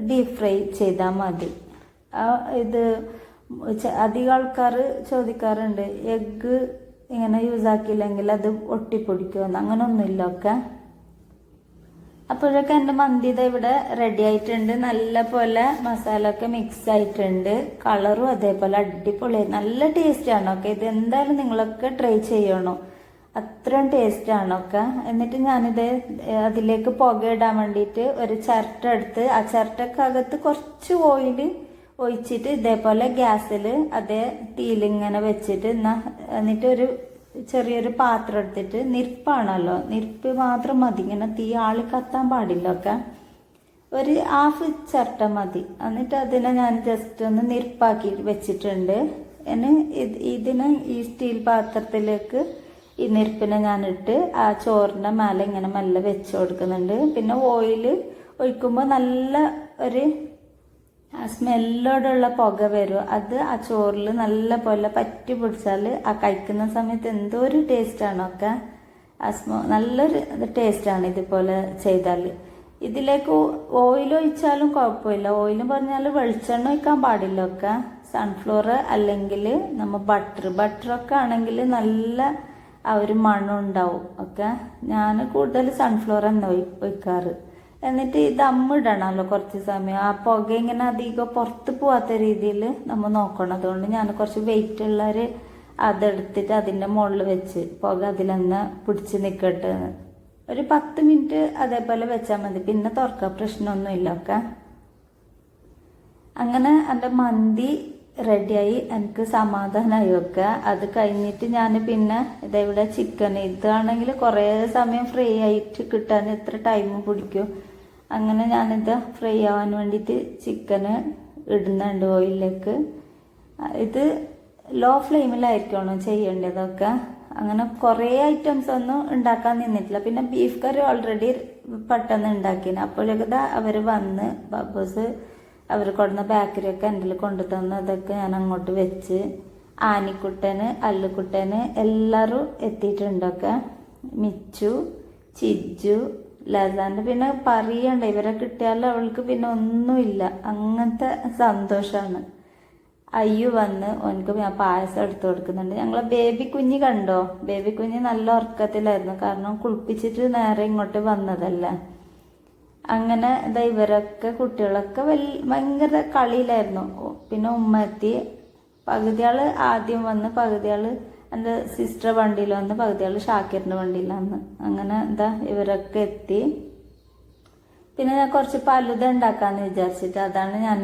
Speaker 1: ഡീപ് ഫ്രൈ ചെയ്താൽ മതി. ഇത് അധികം ആൾക്കാർ ചോദിക്കാറുണ്ട് എഗ്ഗ് ഇങ്ങനെ യൂസ് ആക്കിയില്ലെങ്കിൽ അത് ഒട്ടിപ്പൊടിക്കുമെന്ന്. അങ്ങനെ ഒന്നുമില്ല ഒക്കെ. അപ്പോഴൊക്കെ എൻ്റെ മന്തി ഇവിടെ റെഡി ആയിട്ടുണ്ട്. നല്ല പോലെ മസാല ഒക്കെ മിക്സ് ആയിട്ടുണ്ട്. കളറും അതേപോലെ അടിപൊളി നല്ല ടേസ്റ്റാണ് ഒക്കെ. ഇത് എന്തായാലും നിങ്ങളൊക്കെ ട്രൈ ചെയ്യണം, അത്രയും ടേസ്റ്റാണ് ഒക്കെ. എന്നിട്ട് ഞാനിത് അതിലേക്ക് പുക ഇടാൻ വേണ്ടിയിട്ട് ഒരു ചിരട്ട എടുത്ത് ആ ചിരട്ടക്കകത്ത് കുറച്ച് ഓയിൽ ഒഴിച്ചിട്ട് ഇതേപോലെ ഗ്യാസിൽ അതേ തീയിലിങ്ങനെ വെച്ചിട്ട് എന്നിട്ട് ഒരു ചെറിയൊരു പാത്രം എടുത്തിട്ട്, നിരപ്പാണല്ലോ, നിരപ്പ് മാത്രം മതി, ഇങ്ങനെ തീ ആളി കത്താൻ പാടില്ല ഒക്കെ. ഒരു ഹാഫ് ചിരട്ട മതി. എന്നിട്ട് അതിനെ ഞാൻ ജസ്റ്റ് ഒന്ന് നിരപ്പാക്കി വെച്ചിട്ടുണ്ട്. ഇനി ഇതിനെ ഈ സ്റ്റീൽ പാത്രത്തിലേക്ക് ഈ നിരപ്പിനെ ഞാനിട്ട് ആ ചോറിൻ്റെ മേലെ ഇങ്ങനെ മെല്ലെ വെച്ച് കൊടുക്കുന്നുണ്ട്. പിന്നെ ഓയിൽ ഒഴിക്കുമ്പോൾ നല്ല ഒരു സ്മെല്ലോടുള്ള പുക വരും. അത് ആ ചോറിൽ നല്ല പോലെ പറ്റി പിടിച്ചാൽ ആ കഴിക്കുന്ന സമയത്ത് എന്തോ ഒരു ടേസ്റ്റാണ് ഒക്കെ. നല്ലൊരു ടേസ്റ്റാണ് ഇതുപോലെ ചെയ്താൽ. ഇതിലേക്ക് ഓയിൽ ഒഴിച്ചാലും കുഴപ്പമില്ല. ഓയിൽ പറഞ്ഞാൽ വെളിച്ചെണ്ണ ഒഴിക്കാൻ പാടില്ല ഒക്കെ. സൺഫ്ലവർ അല്ലെങ്കിൽ നമ്മൾ ബട്ടറൊക്കെ ആണെങ്കിൽ നല്ല ആ ഒരു മണം ഉണ്ടാവും ഒക്കെ. ഞാൻ കൂടുതൽ സൺഫ്ലവർ തന്നെ ഒഴിക്കാറ്. എന്നിട്ട് ഈ ദമ്മിടണമല്ലോ കുറച്ച് സമയം. ആ പുക ഇങ്ങനെ അധികം പുറത്ത് പോവാത്ത രീതിയിൽ നമ്മൾ നോക്കണം. അതുകൊണ്ട് ഞാൻ കുറച്ച് വെയിറ്റ് ഉള്ളൊരു അതെടുത്തിട്ട് അതിൻ്റെ മുകളിൽ വെച്ച് പുക അതിലെന്ന് പിടിച്ച് നിൽക്കട്ടെ. ഒരു 10 മിനിറ്റ് അതേപോലെ വെച്ചാൽ മതി. പിന്നെ തുറക്കാം, പ്രശ്നമൊന്നുമില്ല ഒക്കെ. അങ്ങനെ എൻ്റെ മന്തി റെഡിയായി, എനിക്ക് സമാധാനമായി ഒക്കെ. അത് കഴിഞ്ഞിട്ട് ഞാൻ പിന്നെ ഇതെവിടെ ചിക്കൻ, ഇതാണെങ്കിൽ കുറേ സമയം ഫ്രൈ ആയിട്ട് കിട്ടാൻ എത്ര ടൈം പിടിക്കും. അങ്ങനെ ഞാനിത് ഫ്രൈ ആവാൻ വേണ്ടിയിട്ട് ചിക്കന് ഇടുന്നുണ്ട് ഓയിലിലേക്ക്. ഇത് ലോ ഫ്ലെയിമിലായിരിക്കണം ചെയ്യേണ്ടതൊക്കെ. അങ്ങനെ കുറേ ഐറ്റംസ് ഒന്നും ഉണ്ടാക്കാൻ നിന്നിട്ടില്ല. പിന്നെ ബീഫ് കറി ഓൾറെഡി പെട്ടെന്ന് ഉണ്ടാക്കിന്. അപ്പോഴൊക്കെ അവർ വന്ന് ബബ്ബൂസ് അവർ കൊടുന്ന ബേക്കറിയൊക്കെ എൻ്റെ കൊണ്ടു തന്നതൊക്കെ ഞാൻ അങ്ങോട്ട് വെച്ച്. ആനിക്കുട്ടന്, അല്ലുക്കുട്ടന് എല്ലാവരും എത്തിയിട്ടുണ്ടൊക്കെ. മിച്ചു, ചിജു, ലസാൻ്റെ പിന്നെ പറയണ്ട, ഇവരെ കിട്ടിയാലും അവൾക്ക് പിന്നെ ഒന്നുമില്ല, അങ്ങനത്തെ സന്തോഷമാണ്. അയ്യു വന്ന് ഓനക്ക് ഞാൻ പായസം എടുത്തു കൊടുക്കുന്നുണ്ട്. ഞങ്ങളെ ബേബി കുഞ്ഞ് കണ്ടോ? ബേബി കുഞ്ഞ് നല്ല ഉറക്കത്തിലായിരുന്നു. കാരണം കുളിപ്പിച്ചിട്ട് നേരെ ഇങ്ങോട്ട് വന്നതല്ല. അങ്ങനെ ഇതാ ഇവരൊക്കെ കുട്ടികളൊക്കെ ഭയങ്കര കളിയിലായിരുന്നു. പിന്നെ ഉമ്മ എത്തി. പകുതിയാൾ ആദ്യം വന്ന്, പകുതിയാൾ എൻ്റെ സിസ്റ്റർ വണ്ടിയിൽ വന്ന്, പകുതിയാൾ ഷാക്കിറിൻ്റെ വണ്ടിയിൽ വന്ന്. അങ്ങനെ എന്താ ഇവരൊക്കെ എത്തി. പിന്നെ ഞാൻ കുറച്ച് പലുത ഉണ്ടാക്കാമെന്ന് വിചാരിച്ചിട്ട് അതാണ് ഞാൻ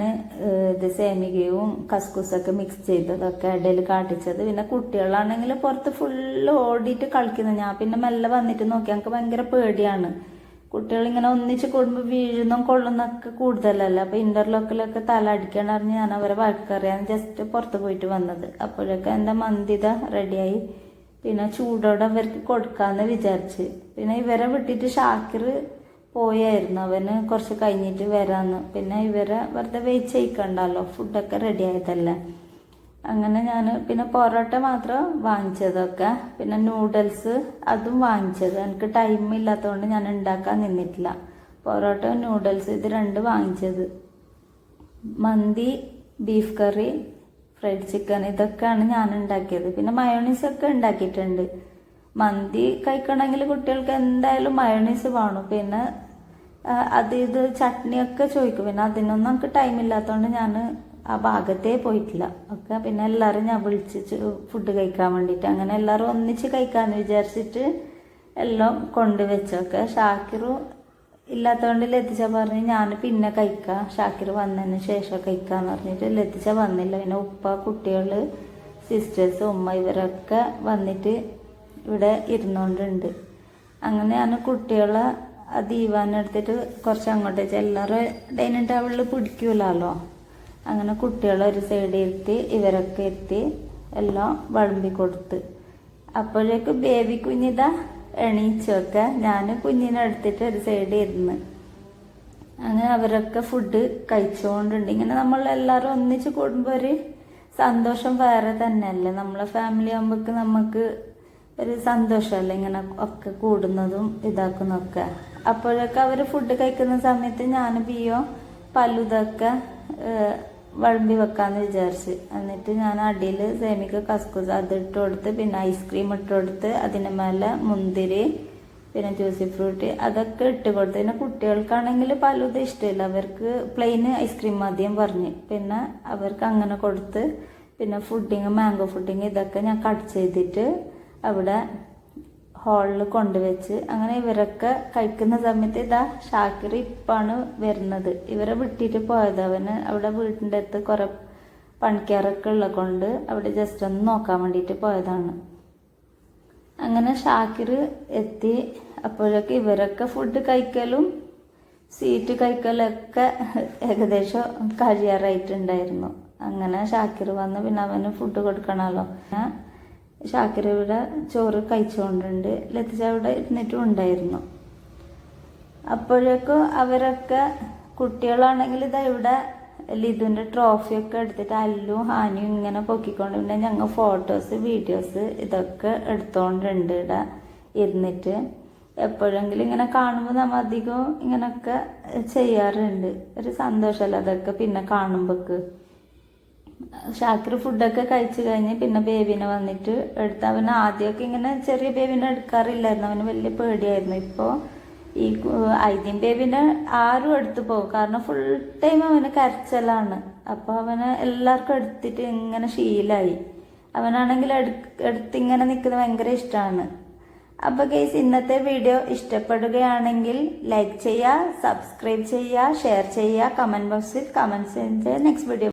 Speaker 1: ഇത് സേമികയും കസ്കൂസൊക്കെ മിക്സ് ചെയ്തതൊക്കെ ഇടയിൽ കാട്ടിച്ചത്. പിന്നെ കുട്ടികളാണെങ്കിൽ പുറത്ത് ഫുള്ള് ഓടിയിട്ട് കളിക്കുന്നത്. ഞാൻ പിന്നെ മെല്ലെ വന്നിട്ട് നോക്കി. എനിക്ക് ഭയങ്കര പേടിയാണ്. കുട്ടികളിങ്ങനെ ഒന്നിച്ച് കൂടുമ്പോൾ വീഴുന്നതും കൊള്ളുന്നൊക്കെ കൂടുതലല്ല. അപ്പോൾ ഇൻ്റർലോക്കിലൊക്കെ തല അടിക്കാൻ അറിഞ്ഞ് ഞാൻ അവരെ വഴക്കറിയാൻ ജസ്റ്റ് പുറത്ത് പോയിട്ട് വന്നത്. അപ്പോഴൊക്കെ എൻ്റെ മന്തിത റെഡിയായി. പിന്നെ ചൂടോടെ അവർക്ക് കൊടുക്കാമെന്ന് വിചാരിച്ച്. പിന്നെ ഇവരെ വിട്ടിട്ട് ഷാക്കിർ പോയായിരുന്നു. അവന് കുറച്ച് കഴിഞ്ഞിട്ട് വരാമെന്ന്. പിന്നെ ഇവരെ വെറുതെ വെയിറ്റ് ചെയ്യിക്കണ്ടല്ലോ, ഫുഡൊക്കെ റെഡി ആയതല്ലേ. അങ്ങനെ ഞാൻ പിന്നെ പൊറോട്ട മാത്രം വാങ്ങിച്ചതൊക്കെ. പിന്നെ നൂഡിൽസ് അതും വാങ്ങിച്ചത്. എനിക്ക് ടൈം ഇല്ലാത്തതുകൊണ്ട് ഞാൻ ഉണ്ടാക്കാൻ നിന്നിട്ടില്ല. പൊറോട്ട നൂഡിൽസ് ഇത് 2 വാങ്ങിച്ചത്. മന്തി, ബീഫ് കറി, ഫ്രൈഡ് ചിക്കൻ ഇതൊക്കെയാണ് ഞാൻ ഉണ്ടാക്കിയത്. പിന്നെ മയോണീസൊക്കെ ഉണ്ടാക്കിയിട്ടുണ്ട്. മന്തി കഴിക്കണമെങ്കിൽ കുട്ടികൾക്ക് എന്തായാലും മയോണീസ് വേണം. പിന്നെ ഇത് ചട്നിയൊക്കെ ചോദിക്കും. പിന്നെ അതിനൊന്നും നമുക്ക് ടൈം ഇല്ലാത്തതുകൊണ്ട് ഞാൻ ആ ഭാഗത്തേ പോയിട്ടില്ല ഒക്കെ. പിന്നെ എല്ലാവരും ഞാൻ വിളിച്ച് ഫുഡ് കഴിക്കാൻ വേണ്ടിയിട്ട്. അങ്ങനെ എല്ലാവരും ഒന്നിച്ച് കഴിക്കാമെന്ന് വിചാരിച്ചിട്ട് എല്ലാം കൊണ്ടുവച്ചൊക്കെ. ഷാക്കിറും ഇല്ലാത്തതുകൊണ്ട് ലത്തിച്ച പറഞ്ഞ് ഞാൻ പിന്നെ കഴിക്കാം, ഷാക്കിർ വന്നതിന് ശേഷം കഴിക്കാമെന്ന് പറഞ്ഞിട്ട് ലത്തിച്ച വന്നില്ല. പിന്നെ ഉപ്പ, കുട്ടികൾ, സിസ്റ്റേഴ്സ് ഉമ്മ ഇവരൊക്കെ വന്നിട്ട് ഇവിടെ ഇരുന്നുകൊണ്ടുണ്ട്. അങ്ങനെ ഞാൻ കുട്ടികളെ ആ ദീവാനെടുത്തിട്ട് കുറച്ച് അങ്ങോട്ട് വെച്ചാൽ എല്ലാവരും ഡൈനിങ് ടേബിളിൽ പിടിക്കൂലല്ലോ. അങ്ങനെ കുട്ടികളെ ഒരു സൈഡിൽ ഇരുത്തി ഇവരൊക്കെ എത്തി എല്ലാം വിളമ്പി കൊടുത്ത്. അപ്പോഴേക്ക് ബേബി കുഞ്ഞിതാ എണീച്ചൊക്കെ ഞാൻ കുഞ്ഞിനെ എടുത്തിട്ട് ഒരു സൈഡിൽ ഇരുന്ന്. അങ്ങനെ അവരൊക്കെ ഫുഡ് കഴിച്ചുകൊണ്ടുണ്ട്. ഇങ്ങനെ നമ്മൾ എല്ലാവരും ഒന്നിച്ച് കൂടുമ്പോൾ ഒരു സന്തോഷം വേറെ തന്നെയല്ലേ. നമ്മളെ ഫാമിലി ആകുമ്പോഴേക്ക് നമുക്ക് ഒരു സന്തോഷമല്ലേ ഇങ്ങനെ ഒക്കെ കൂടുന്നതും ഇതാക്കുന്നതൊക്കെ. അപ്പോഴൊക്കെ അവർ ഫുഡ് കഴിക്കുന്ന സമയത്ത് ഞാൻ ബിയോ പല്ലുതൊക്കെ വിളമ്പി വെക്കാമെന്ന് വിചാരിച്ച്. എന്നിട്ട് ഞാൻ അടിയിൽ സേമിക്ക് കസ്കൂസ് അത് ഇട്ട് കൊടുത്ത്, പിന്നെ ഐസ്ക്രീം ഇട്ട് കൊടുത്ത്, അതിന് മേലെ മുന്തിരി, പിന്നെ ജ്യൂസി ഫ്രൂട്ട് അതൊക്കെ ഇട്ട് കൊടുത്ത്. പിന്നെ കുട്ടികൾക്കാണെങ്കിൽ പലതും ഇഷ്ടമില്ല, അവർക്ക് പ്ലെയിൻ ഐസ്ക്രീം മതിയും പറഞ്ഞ്. പിന്നെ അവർക്ക് അങ്ങനെ കൊടുത്ത്, പിന്നെ ഫുഡിങ് മാംഗോ ഫുഡിങ് ഇതൊക്കെ ഞാൻ കട്ട് ചെയ്തിട്ട് അവിടെ ഹാളിൽ കൊണ്ടുവച്ച്. അങ്ങനെ ഇവരൊക്കെ കഴിക്കുന്ന സമയത്ത് ഇതാ ഷാക്കിർ ഇപ്പാണ് വരുന്നത്. ഇവരെ വിട്ടിട്ട് പോയത്. അവന് അവിടെ വീട്ടിൻ്റെ അടുത്ത് കുറെ പണിക്കാരൊക്കെ ഉള്ള കൊണ്ട് അവിടെ ജസ്റ്റ് ഒന്ന് നോക്കാൻ വേണ്ടിയിട്ട് പോയതാണ്. അങ്ങനെ ഷാക്കിർ എത്തി. അപ്പോഴൊക്കെ ഇവരൊക്കെ ഫുഡ് കഴിക്കലും സ്വീറ്റ് കഴിക്കലൊക്കെ ഏകദേശം കഴിയാറായിട്ടുണ്ടായിരുന്നു. അങ്ങനെ ഷാക്കിർ വന്ന് പിന്നെ അവന് ഫുഡ് കൊടുക്കണമല്ലോ. ഷാക്കിർ ഇവിടെ ചോറ് കഴിച്ചുകൊണ്ടുണ്ട്. ലത്തിച്ച അവിടെ ഇരുന്നിട്ടും ഉണ്ടായിരുന്നു. അപ്പോഴേക്കും അവരൊക്കെ കുട്ടികളാണെങ്കിൽ ഇതാ ഇവിടെ ലിതുവിൻ്റെ ട്രോഫിയൊക്കെ എടുത്തിട്ട് അല്ലും ഹാനിയും ഇങ്ങനെ പൊക്കിക്കൊണ്ട്, പിന്നെ ഞങ്ങൾ ഫോട്ടോസ് വീഡിയോസ് ഇതൊക്കെ എടുത്തോണ്ടുണ്ട് ഇവിടെ ഇരുന്നിട്ട്. എപ്പോഴെങ്കിലും ഇങ്ങനെ കാണുമ്പോൾ നമ്മൾ അധികം ഇങ്ങനെയൊക്കെ ചെയ്യാറുണ്ട്. ഒരു സന്തോഷമല്ല അതൊക്കെ പിന്നെ കാണുമ്പോൾക്ക്. ഷാക്കിർ ഫുഡൊക്കെ കഴിച്ചു കഴിഞ്ഞ് പിന്നെ ബേബിനെ വന്നിട്ട് എടുത്ത്. അവന് ആദ്യമൊക്കെ ഇങ്ങനെ ചെറിയ ബേബിനെ എടുക്കാറില്ലായിരുന്നു, അവന് വലിയ പേടിയായിരുന്നു. ഇപ്പോൾ ഈ ഐദ്യം ബേബിനെ ആരും എടുത്തു പോകും, കാരണം ഫുൾ ടൈം അവന് കരച്ചിലാണ്. അപ്പോൾ അവന് എല്ലാവർക്കും എടുത്തിട്ട് ഇങ്ങനെ ശീലമായി. അവനാണെങ്കിൽ എടുത്തിങ്ങനെ നിൽക്കുന്നത് ഭയങ്കര ഇഷ്ടമാണ്. അപ്പോൾ ഗൈസ്, ഇന്നത്തെ വീഡിയോ ഇഷ്ടപ്പെടുകയാണെങ്കിൽ ലൈക്ക് ചെയ്യുക, സബ്സ്ക്രൈബ് ചെയ്യുക, ഷെയർ ചെയ്യുക, കമൻറ്റ് ബോക്സിൽ കമൻറ്റ്സ് ചെയ്യുക. Next video